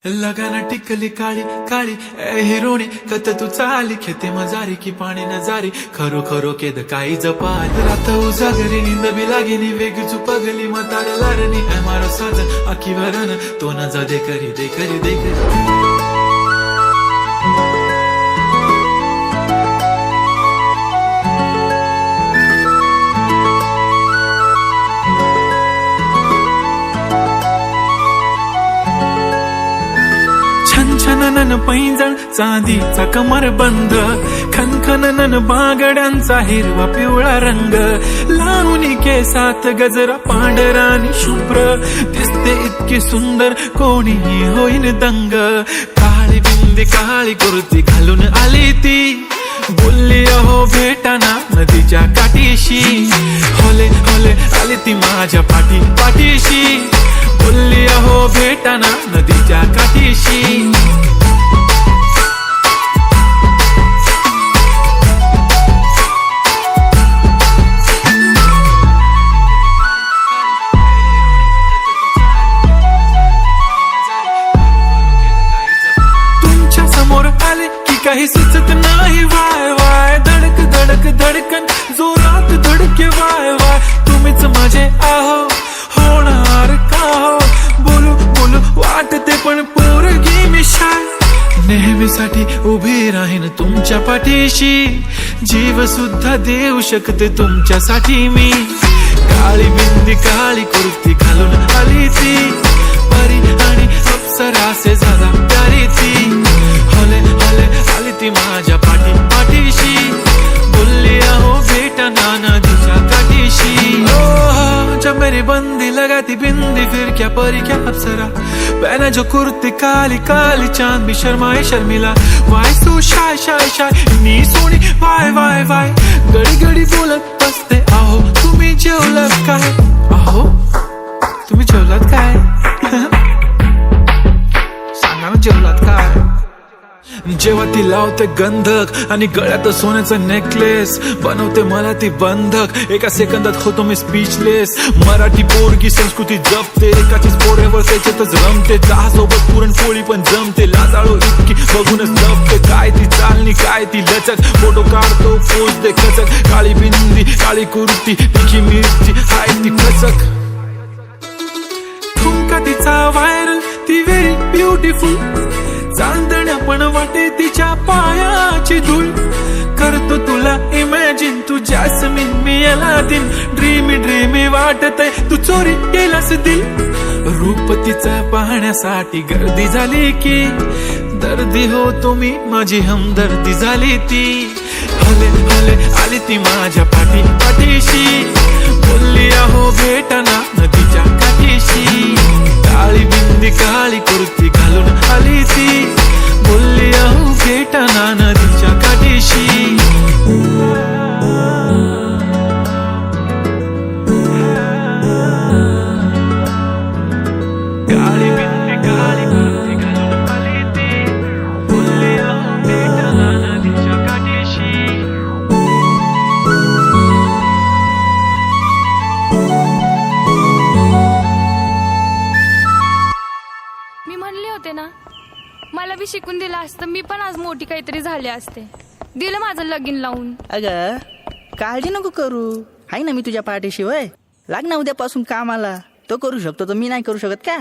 लगाना टिकली काळी काळी ए हिरोणी कत तू चाली खेते मजारी की पाणी न जारी खरो खरो केद काही जपाल रात उजागरी निंद बी लागेनी वेग चुपगली मतार लारणी ए मारो साज आखी भरन तो न जा दे करी दे करी दे करी छनछनन पैंजण चांदीचा कमर बंद खनखनन बागड्यांचा हिरवा पिवळा रंग लावणी केसात गजरा पांढरा आणि शुभ्र दिसते इतकी सुंदर कोणीही होईन दंग काळी बिंदी काळी कुर्ती घालून आली ती बोलली अहो भेटाना नदीच्या काठीशी होले होले आली ती माझ्या पाठीशी बोलली अहो भेटाना नदीच्या काठीशी तुमच्या समोर आले की काही सुचत नाही वाय वाय धडक धडक धडकन जोरात धडके वाय वाय तुम्हीच माझे आहो होणार का हो बोलू बोलू वाटते पण पोरगी मी शाय नेहमीसाठी उभी राहीन तुमच्या पाठीशी जीव सुद्धा देऊ शकते तुमच्यासाठी मी काळी बिंदी काळी कुर्ती घालून आली ती परी आणि अप्सरासे झाला प्यारी ती हले हले आली ती माझ्या पाठीशी बोलली अहो भेटना नदीच्या काठीशी जब मेरी बंदी लगाती बिंदी फिर क्या परी क्या अप्सरा पहना जो कुर्ती काली काली चांद भी शर्माए Sharmila why so shy shy shy नी सोनी वाय वाय वाय गडी गडी बोलत बसते आहो तुम्ही जेवलात काय आहो तुम्ही जेवलात काय सांगा ना जेवलात काय जेव्हा ती लावते गंधक आणि गळ्यात सोन्याचा नेकलेस बनवते मला ती बंधक एका सेकंदात होतो मी स्पीचलेस मराठी पोरगी संस्कृती जपते एकाचीच पोरेवर त्याच्यातच रमते चहासोबत पुरणपोळी पण जमते लाजाळू इतकी बघूनच जपते काय ती चालणी काय ती लचक फोटो काढतो पोच दे खचक काळी बिंदी काळी कुर्ती तिखी मिरची हाय ती खचक ठुमका तिचा व्हायरल ती व्हेरी ब्युटिफुल चांदण्या पण वाटे तिच्या पायाची धूळ करतो तुला इमॅजिन तू जॅस्मिन मी अलादीन ड्रीमी ड्रीमी वाटतय तू चोरी केलास दिल रूप तिचं पाहण्यासाठी गर्दी झाली की दर्दी हो तुम्ही माझी हमदर्दी झाली ती हले हले आली ती माझ्या पाठीशी बोलली अहो भेटना नदीच्या काठीशी काळी बिंदी काळी कुर्ती घालून आली ती बोलली अहो भेटना नदीच्या काठीशी काळी बिंदी काळी कुर्ती घालून आली ती बोलली अहो भेटना नदीच्या काठीशी मी म्हणले होते ना मला बी शिकून दिलं असतं मी पण आज मोठी काहीतरी झाले असते दिलं माझं लगीन लावून अगं काळजी नको करू आहे ना मी तुझ्या पाठीशी वय लाग ना उद्यापासून कामाला तो करू शकतो तर मी नाही करू शकत का